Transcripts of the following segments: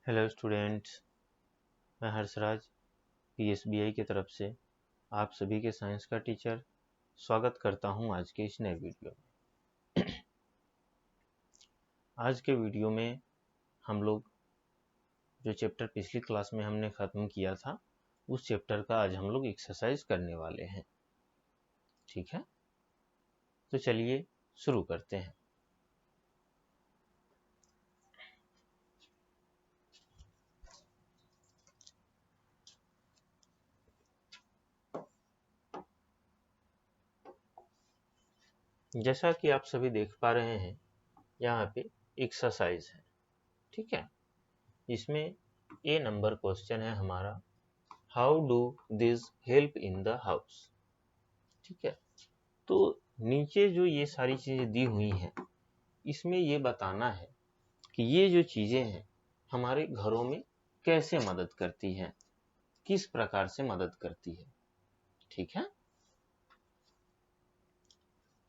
Hello students, मैं हर्षराज पीएसबीआई की तरफ से आप सभी के साइंस का टीचर स्वागत करता हूं आज के इस नए वीडियो में। आज के वीडियो में हम लोग जो चैप्टर पिछली क्लास में हमने ख़त्म किया था उस चैप्टर का आज हम लोग एक्सरसाइज करने वाले हैं। ठीक है, तो चलिए शुरू करते हैं। जैसा कि आप सभी देख पा रहे हैं, यहाँ पे एक्सरसाइज है। ठीक है, इसमें ए नंबर क्वेश्चन है हमारा, how do this help in the house. ठीक है, तो नीचे जो ये सारी चीजें दी हुई हैं, इसमें ये बताना है कि ये जो चीजें हैं हमारे घरों में कैसे मदद करती हैं, किस प्रकार से मदद करती है। ठीक है,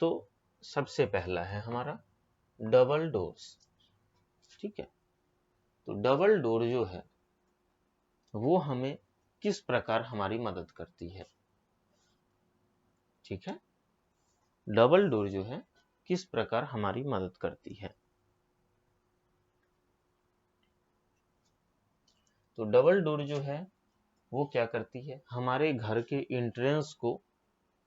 तो सबसे पहला है हमारा डबल डोर्स। ठीक है, तो डबल डोर जो है वो हमें किस प्रकार हमारी मदद करती है। ठीक है, डबल डोर जो है किस प्रकार हमारी मदद करती है। तो डबल डोर जो है वो क्या करती है, हमारे घर के एंट्रेंस को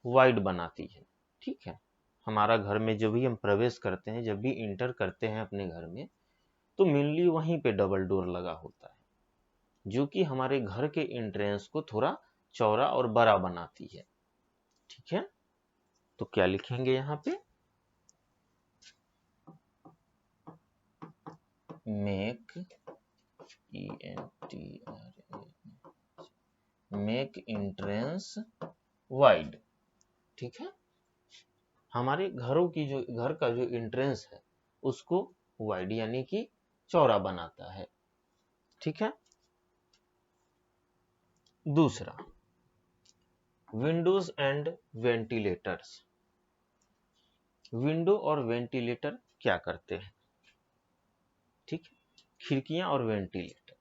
वाइड बनाती है। ठीक है, हमारा घर में जब भी हम प्रवेश करते हैं, जब भी इंटर करते हैं अपने घर में, तो मेनली वहीं पे डबल डोर लगा होता है, जो कि हमारे घर के एंट्रेंस को थोड़ा चौड़ा और बड़ा बनाती है। ठीक है, तो क्या लिखेंगे यहाँ पे, मेक मेक एंट्रेंस वाइड। ठीक है, हमारे घरों की जो घर का जो एंट्रेंस है उसको वाइड यानी कि चौड़ा बनाता है। ठीक है, दूसरा विंडोज एंड वेंटिलेटर्स। विंडो और वेंटिलेटर क्या करते हैं। ठीक है, खिड़कियां और वेंटिलेटर,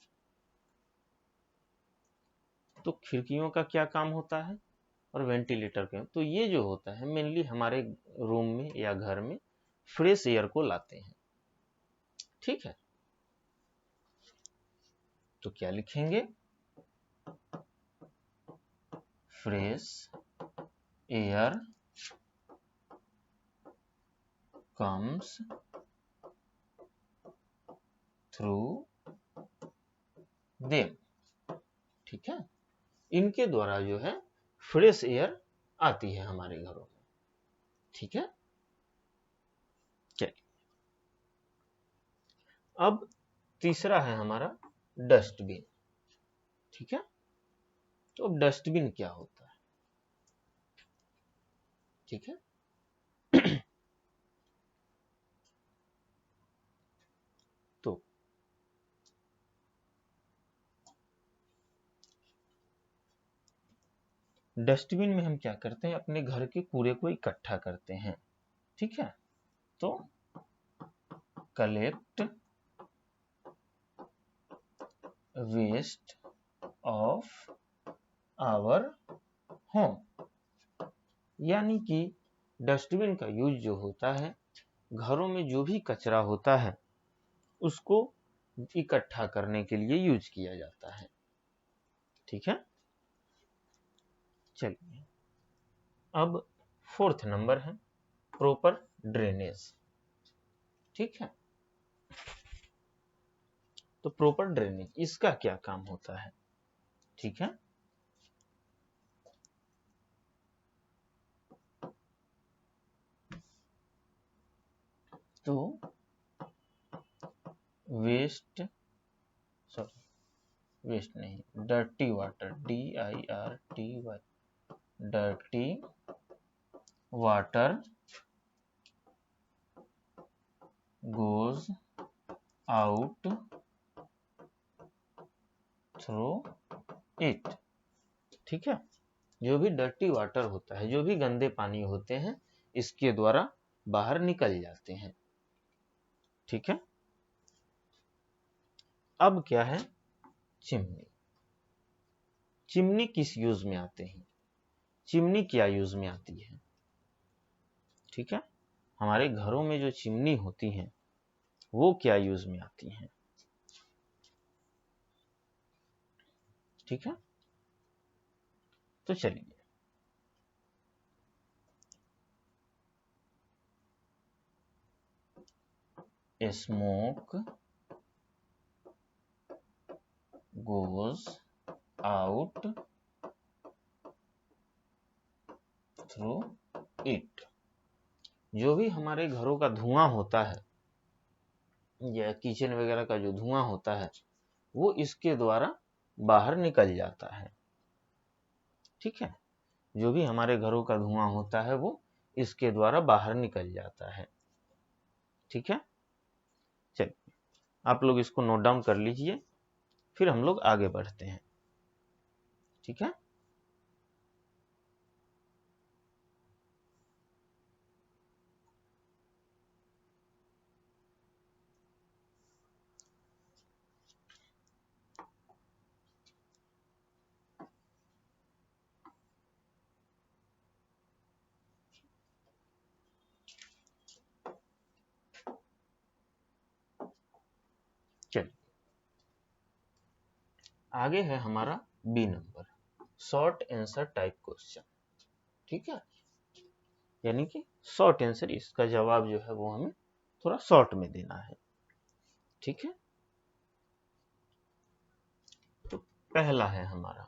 तो खिड़कियों का क्या काम होता है और वेंटिलेटर का, तो ये जो होता है मेनली हमारे रूम में या घर में फ्रेश एयर को लाते हैं। ठीक है, तो क्या लिखेंगे, fresh air comes through them. ठीक है, इनके द्वारा जो है फ्रेश एयर आती है हमारे घरों में। ठीक है, चलिए अब तीसरा है हमारा डस्टबिन। ठीक है, तो अब डस्टबिन क्या होता है। ठीक है, तो डस्टबिन में हम क्या करते हैं, अपने घर के कूड़े को इकट्ठा करते हैं। ठीक है, तो collect waste of our home, यानी कि डस्टबिन का यूज जो होता है, घरों में जो भी कचरा होता है उसको इकट्ठा करने के लिए यूज किया जाता है। ठीक है, चलिए अब फोर्थ नंबर है प्रॉपर ड्रेनेज। ठीक है, तो प्रॉपर ड्रेनेज इसका क्या काम होता है। ठीक है, तो वेस्ट नहीं, dirty water, DIRTY, dirty water goes out through it. ठीक है, जो भी डर्टी वाटर होता है, जो भी गंदे पानी होते हैं, इसके द्वारा बाहर निकल जाते हैं। ठीक है, अब क्या है, चिमनी। चिमनी किस यूज में आते हैं, चिमनी क्या यूज में आती है? ठीक है, हमारे घरों में जो चिमनी होती हैं वो क्या यूज में आती हैं? ठीक है, तो चलिए smoke goes out through it। जो भी हमारे घरों का धुआं होता है या किचन वगैरह का जो धुआं होता है वो इसके द्वारा बाहर निकल जाता है। ठीक है, जो भी हमारे घरों का धुआं होता है वो इसके द्वारा बाहर निकल जाता है। ठीक है, चलिए आप लोग इसको नोट डाउन कर लीजिए, फिर हम लोग आगे बढ़ते हैं। ठीक है, चलिए आगे है हमारा B number, short answer type question. ठीक है, यानी कि शॉर्ट आंसर, इसका जवाब जो है वो हमें थोड़ा शॉर्ट में देना है। ठीक है, तो पहला है हमारा,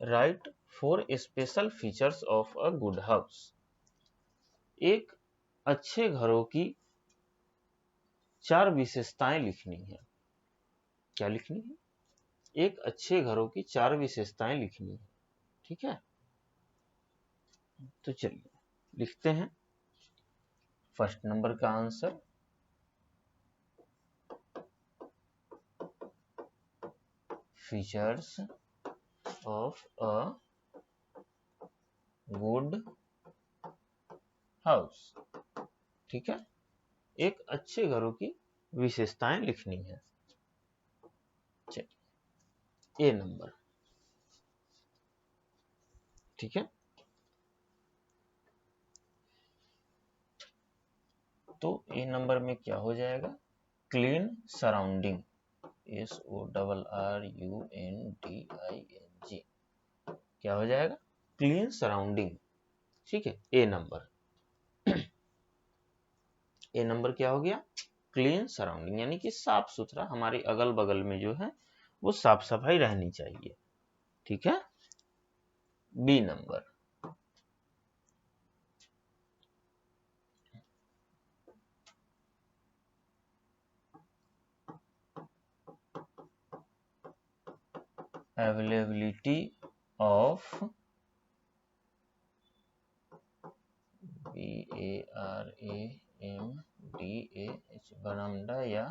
right 4 special features of a good house. एक अच्छे घरों की 4 विशेषताएं लिखनी है। क्या लिखनी है? एक अच्छे घरों की 4 विशेषताएं लिखनी है। ठीक है, तो चलिए लिखते हैं। फर्स्ट नंबर का answer, features of a good house. ठीक है, एक अच्छे घरों की विशेषताएं लिखनी है। चलिए ए नंबर। ठीक है, तो ए नंबर में क्या हो जाएगा, क्लीन सराउंडिंग, SORRUNDING, क्या हो जाएगा, क्लीन सराउंडिंग। ठीक है, ए नंबर। ए नंबर क्या हो गया, क्लीन सराउंडिंग, यानी कि साफ सुथरा, हमारे अगल बगल में जो है वो साफ सफाई रहनी चाहिए। ठीक है, B number, availability of BARAMDAH बरामदा या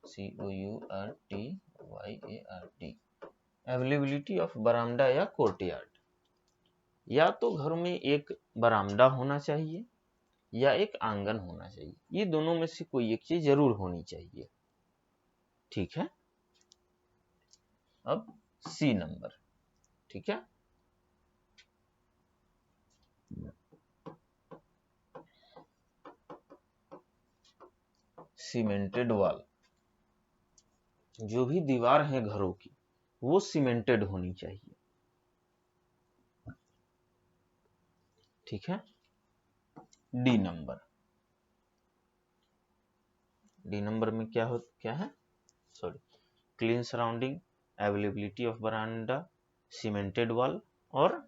COURTYARD, अवेलेबिलिटी ऑफ बरामदा या कोर्टयार्ड। या तो घर में एक बरामदा होना चाहिए या एक आंगन होना चाहिए, ये दोनों में से कोई एक चीज जरूर होनी चाहिए। ठीक है, अब सी नंबर। ठीक है, सीमेंटेड वॉल, जो भी दीवार है घरों की वो सीमेंटेड होनी चाहिए। ठीक है, डी नंबर। डी नंबर में क्या है, sorry, clean surrounding, availability of बरामदा, सीमेंटेड वॉल और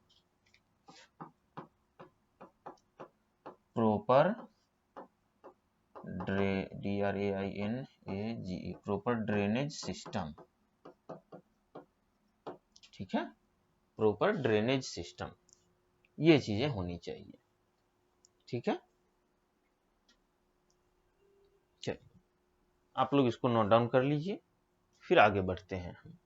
proper DRAINAGE, proper drainage system. ठीक है, प्रॉपर ड्रेनेज सिस्टम, ये चीजें होनी चाहिए। ठीक है, चलिए आप लोग इसको नोट डाउन कर लीजिए, फिर आगे बढ़ते हैं हम।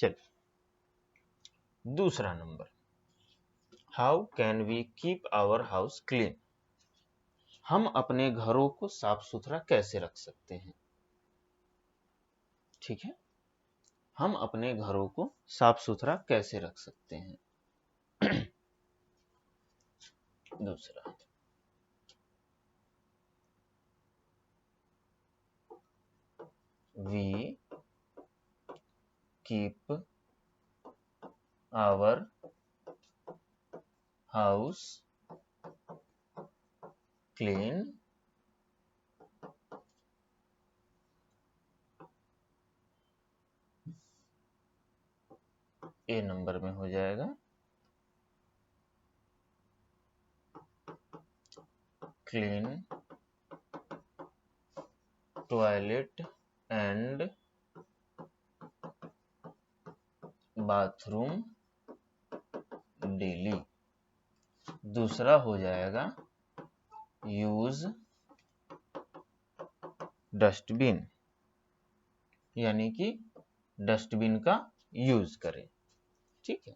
चलिए दूसरा number, how can we keep our house clean? हम अपने घरों को साफ सुथरा कैसे रख सकते हैं? ठीक है, हम अपने घरों को साफ सुथरा कैसे रख सकते हैं? दूसरा, we keep our house clean A number में हो जाएगा clean toilet and bathroom daily. दूसरा हो जाएगा यूज डस्टबिन, यानी कि डस्टबिन का यूज करें। ठीक है,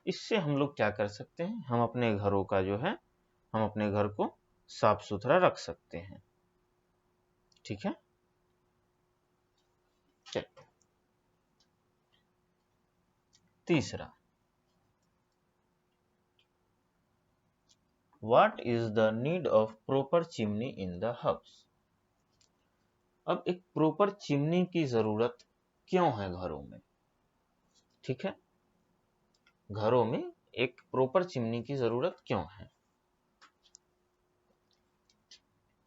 इससे हम लोग क्या कर सकते हैं, हम अपने घरों का जो है, हम अपने घर को साफ सुथरा रख सकते हैं। ठीक है, चलिए तीसरा, what is the need of proper chimney in the house? अब एक प्रॉपर चिमनी की जरूरत क्यों है घरों में? ठीक है, घरों में एक प्रॉपर चिमनी की जरूरत क्यों है?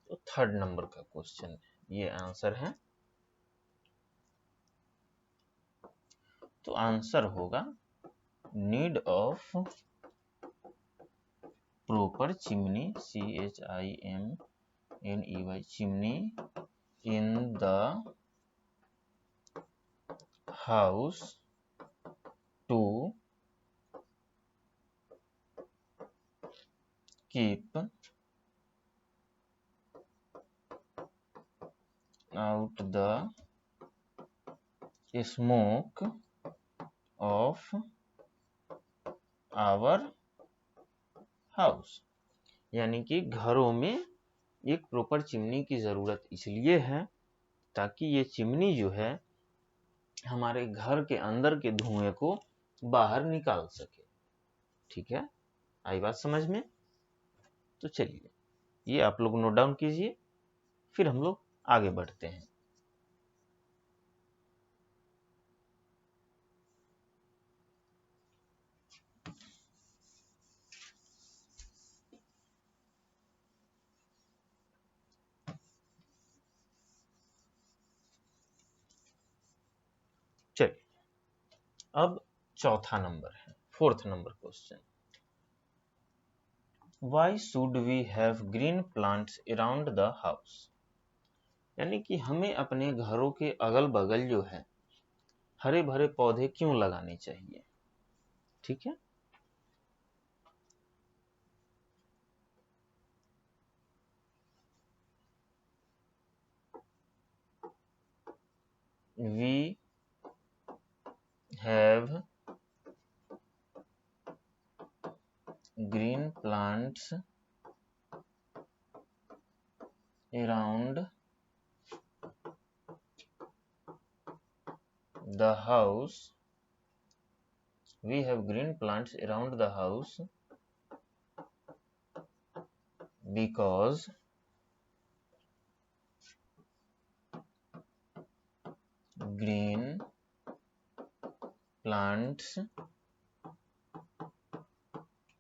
तो थर्ड नंबर का क्वेश्चन ये आंसर है। तो आंसर होगा need of proper chimney, CHIMNEY, chimney in the house to keep out the smoke of our house। यानी कि घरों में एक प्रॉपर चिमनी की जरूरत इसलिए है ताकि ये चिमनी जो है हमारे घर के अंदर के धुएं को बाहर निकाल सके। ठीक है, आई बात समझ में? तो चलिए ये आप लोग नोट डाउन कीजिए, फिर हम लोग आगे बढ़ते हैं। चलिए अब चौथा नंबर है, fourth number question, Why should we have green plants around the house? यानी कि हमें अपने घरों के अगल बगल जो है हरे भरे पौधे क्यों लगाने चाहिए? ठीक है, we have green plants around the house, we have green plants around the house because green plants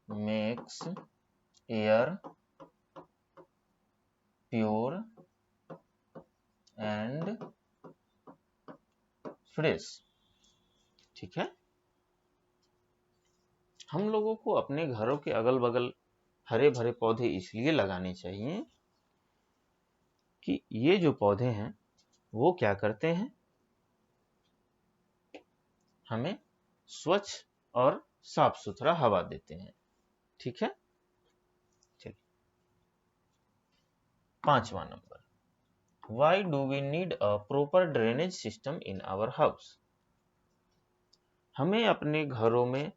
makes air pure and fresh। ठीक है, हम लोगों को अपने घरों के अगल बगल हरे भरे पौधे इसलिए लगाने चाहिए कि ये जो पौधे हैं वो क्या करते हैं, हमें स्वच्छ और साफ सुथरा हवा देते हैं। ठीक है, चलिए पांचवा number, why do we need a proper drainage system in our house? हमें अपने घरों में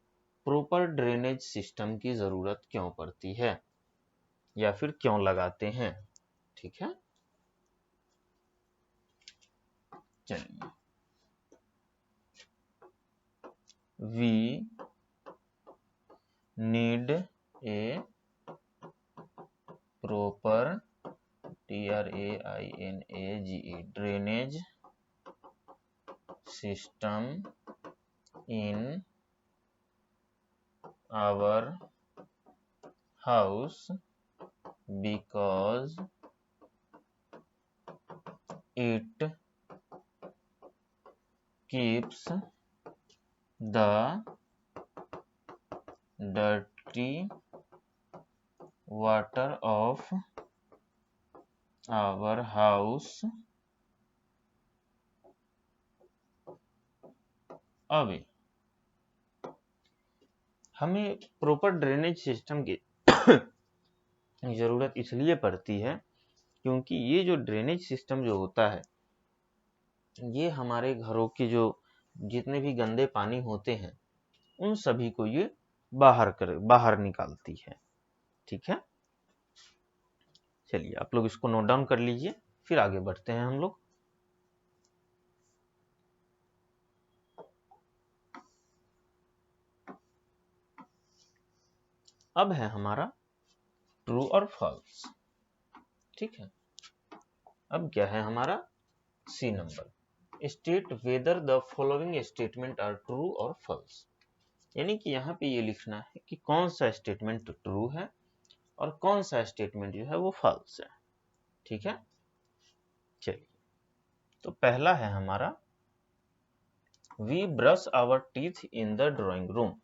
प्रॉपर ड्रेनेज सिस्टम की जरूरत क्यों पड़ती है या फिर क्यों लगाते हैं। ठीक है, चलिए, we need a proper TRAINAGE drainage system in our house because it keeps the dirty water of our house away। हमें प्रॉपर ड्रेनेज सिस्टम की जरूरत इसलिए पड़ती है क्योंकि ये जो ड्रेनेज सिस्टम जो होता है ये हमारे घरों के जो जितने भी गंदे पानी होते हैं उन सभी को ये बाहर निकालती है। ठीक है, चलिए आप लोग इसको नोट डाउन कर लीजिए, फिर आगे बढ़ते हैं हम लोग। अब है हमारा ट्रू और फॉल्स। ठीक है, अब क्या है हमारा C number, state whether the following statement are true और फॉल्स। यानी कि यहाँ पे ये लिखना है कि कौन सा स्टेटमेंट ट्रू है और कौन सा स्टेटमेंट जो है वो फॉल्स है। ठीक है, चलिए, तो पहला है हमारा we brush our teeth in the drawing room.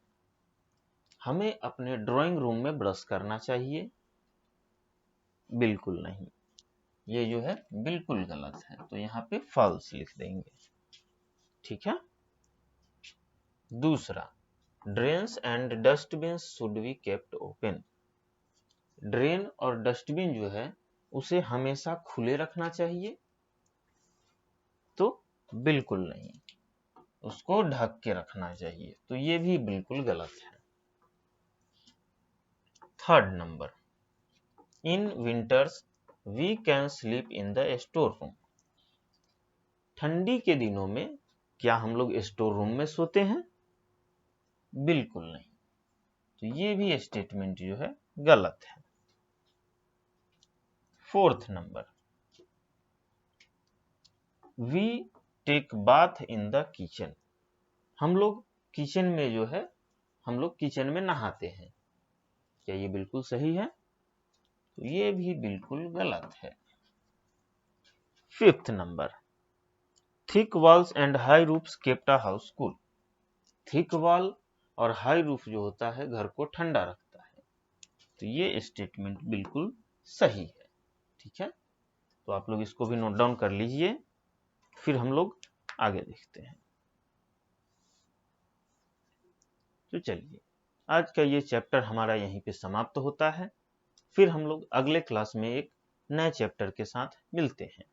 हमें अपने ड्राइंग रूम में ब्रश करना चाहिए। बिल्कुल नहीं, ये जो है बिल्कुल गलत है, तो यहाँ पे फॉल्स लिख देंगे। ठीक है, दूसरा, drains and dustbin should be kept open. Drain और डस्टबिन जो है उसे हमेशा खुले रखना चाहिए। तो बिल्कुल नहीं, उसको ढक के रखना चाहिए, तो ये भी बिल्कुल गलत है। Third number, in winters we can sleep in the store room. ठंडी के दिनों में क्या हम लोग स्टोर रूम में सोते हैं? बिल्कुल नहीं, तो ये भी स्टेटमेंट जो है गलत है। Fourth number, we take bath in the kitchen. हम लोग किचन में जो है हम लोग किचन में नहाते हैं, क्या ये बिल्कुल सही है? तो ये भी बिल्कुल गलत है। Fifth number, thick walls and high roofs kept a house cool. Thick wall और हाई रूफ जो होता है घर को ठंडा रखता है, तो ये स्टेटमेंट बिल्कुल सही है। ठीक है, तो आप लोग इसको भी नोट डाउन कर लीजिए, फिर हम लोग आगे देखते हैं। तो चलिए, आज का ये चैप्टर हमारा यहीं पे समाप्त होता है। फिर हम लोग अगले क्लास में एक नए चैप्टर के साथ मिलते हैं।